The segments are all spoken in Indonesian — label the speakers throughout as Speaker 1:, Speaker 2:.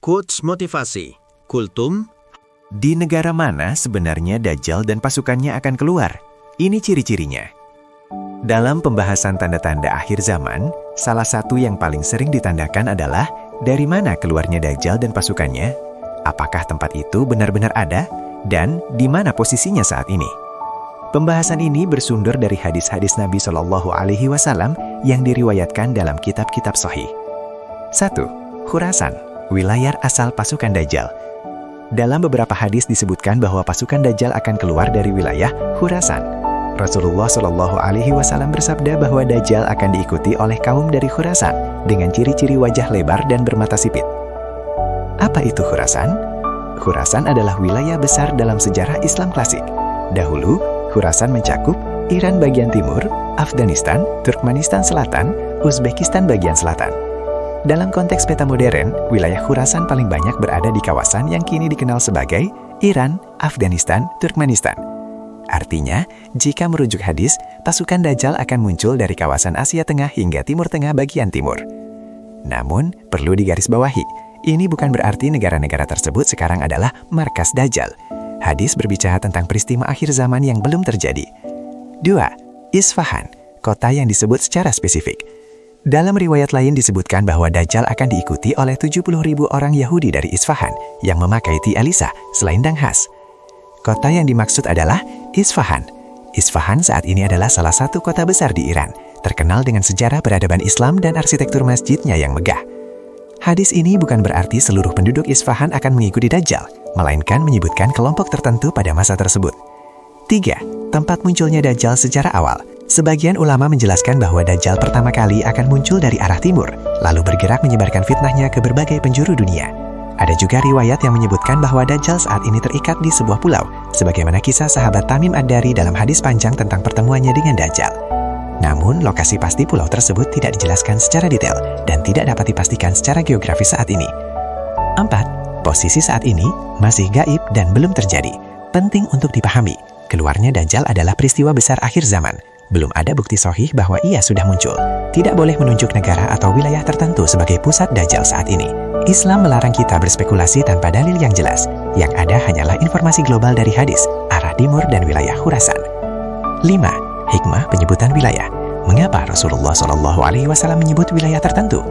Speaker 1: Quotes motivasi, kultum.
Speaker 2: Di negara mana sebenarnya Dajjal dan pasukannya akan keluar? Ini ciri-cirinya. Dalam pembahasan tanda-tanda akhir zaman, salah satu yang paling sering ditandakan adalah dari mana keluarnya Dajjal dan pasukannya, apakah tempat itu benar-benar ada, dan di mana posisinya saat ini. Pembahasan ini bersumber dari hadis-hadis Nabi Shallallahu Alaihi Wasallam yang diriwayatkan dalam kitab-kitab Sahih. 1. Khurasan, wilayah asal pasukan Dajjal. Dalam beberapa hadis disebutkan bahwa pasukan Dajjal akan keluar dari wilayah Khurasan. Rasulullah Shallallahu Alaihi Wasallam bersabda bahwa Dajjal akan diikuti oleh kaum dari Khurasan dengan ciri-ciri wajah lebar dan bermata sipit. Apa itu Khurasan? Khurasan adalah wilayah besar dalam sejarah Islam klasik. Dahulu, Khurasan mencakup Iran bagian timur, Afghanistan, Turkmenistan Selatan, Uzbekistan bagian selatan. Dalam konteks peta modern, wilayah Khurasan paling banyak berada di kawasan yang kini dikenal sebagai Iran, Afghanistan, Turkmenistan. Artinya, jika merujuk hadis, pasukan Dajjal akan muncul dari kawasan Asia Tengah hingga Timur Tengah bagian timur. Namun, perlu digarisbawahi, ini bukan berarti negara-negara tersebut sekarang adalah markas Dajjal. Hadis berbicara tentang peristiwa akhir zaman yang belum terjadi. 2. Isfahan, kota yang disebut secara spesifik. Dalam riwayat lain disebutkan bahwa Dajjal akan diikuti oleh 70.000 orang Yahudi dari Isfahan yang memakai tialisa, selendang khas. Kota yang dimaksud adalah Isfahan. Isfahan saat ini adalah salah satu kota besar di Iran, terkenal dengan sejarah peradaban Islam dan arsitektur masjidnya yang megah. Hadis ini bukan berarti seluruh penduduk Isfahan akan mengikuti Dajjal, melainkan menyebutkan kelompok tertentu pada masa tersebut. 3. Tempat munculnya Dajjal secara awal. Sebagian ulama menjelaskan bahwa Dajjal pertama kali akan muncul dari arah timur, lalu bergerak menyebarkan fitnahnya ke berbagai penjuru dunia. Ada juga riwayat yang menyebutkan bahwa Dajjal saat ini terikat di sebuah pulau, sebagaimana kisah sahabat Tamim Ad-Dari dalam hadis panjang tentang pertemuannya dengan Dajjal. Namun, lokasi pasti pulau tersebut tidak dijelaskan secara detail dan tidak dapat dipastikan secara geografis saat ini. 4. Posisi saat ini masih gaib dan belum terjadi. Penting untuk dipahami, keluarnya Dajjal adalah peristiwa besar akhir zaman. Belum ada bukti sahih bahwa ia sudah muncul. Tidak boleh menunjuk negara atau wilayah tertentu sebagai pusat Dajjal saat ini. Islam melarang kita berspekulasi tanpa dalil yang jelas. Yang ada hanyalah informasi global dari hadis, arah timur dan wilayah Khurasan. 5. Hikmah penyebutan wilayah. Mengapa Rasulullah Shallallahu Alaihi Wasallam menyebut wilayah tertentu?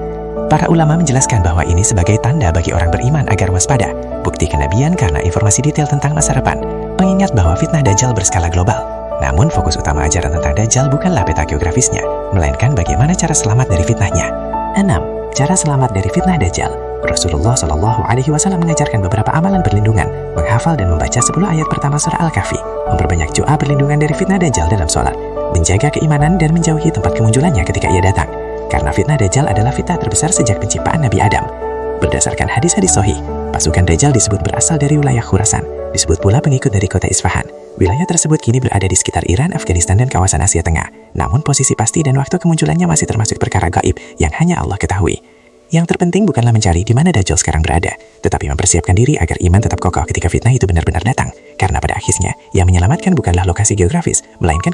Speaker 2: Para ulama menjelaskan bahwa ini sebagai tanda bagi orang beriman agar waspada. Bukti kenabian karena informasi detail tentang masa depan. Pengingat bahwa fitnah Dajjal berskala global. Namun fokus utama ajaran tentang Dajjal bukanlah peta geografisnya, melainkan bagaimana cara selamat dari fitnahnya. 6. Cara selamat dari fitnah Dajjal. Rasulullah Shallallahu Alaihi Wasallam mengajarkan beberapa amalan perlindungan, menghafal dan membaca 10 ayat pertama surah Al-Kahfi, memperbanyak doa perlindungan dari fitnah Dajjal dalam sholat, menjaga keimanan dan menjauhi tempat kemunculannya ketika ia datang. Karena fitnah Dajjal adalah fitnah terbesar sejak penciptaan Nabi Adam. Berdasarkan hadis-hadis sahih, pasukan Dajjal disebut berasal dari wilayah Khurasan, disebut pula pengikut dari kota Isfahan. Wilayah tersebut kini berada di sekitar Iran, Afghanistan, dan kawasan Asia Tengah. Namun posisi pasti dan waktu kemunculannya masih termasuk perkara gaib yang hanya Allah ketahui. Yang terpenting bukanlah mencari di mana Dajjal sekarang berada, tetapi mempersiapkan diri agar iman tetap kokoh ketika fitnah itu benar-benar datang. Karena pada akhirnya, yang menyelamatkan bukanlah lokasi geografis, melainkan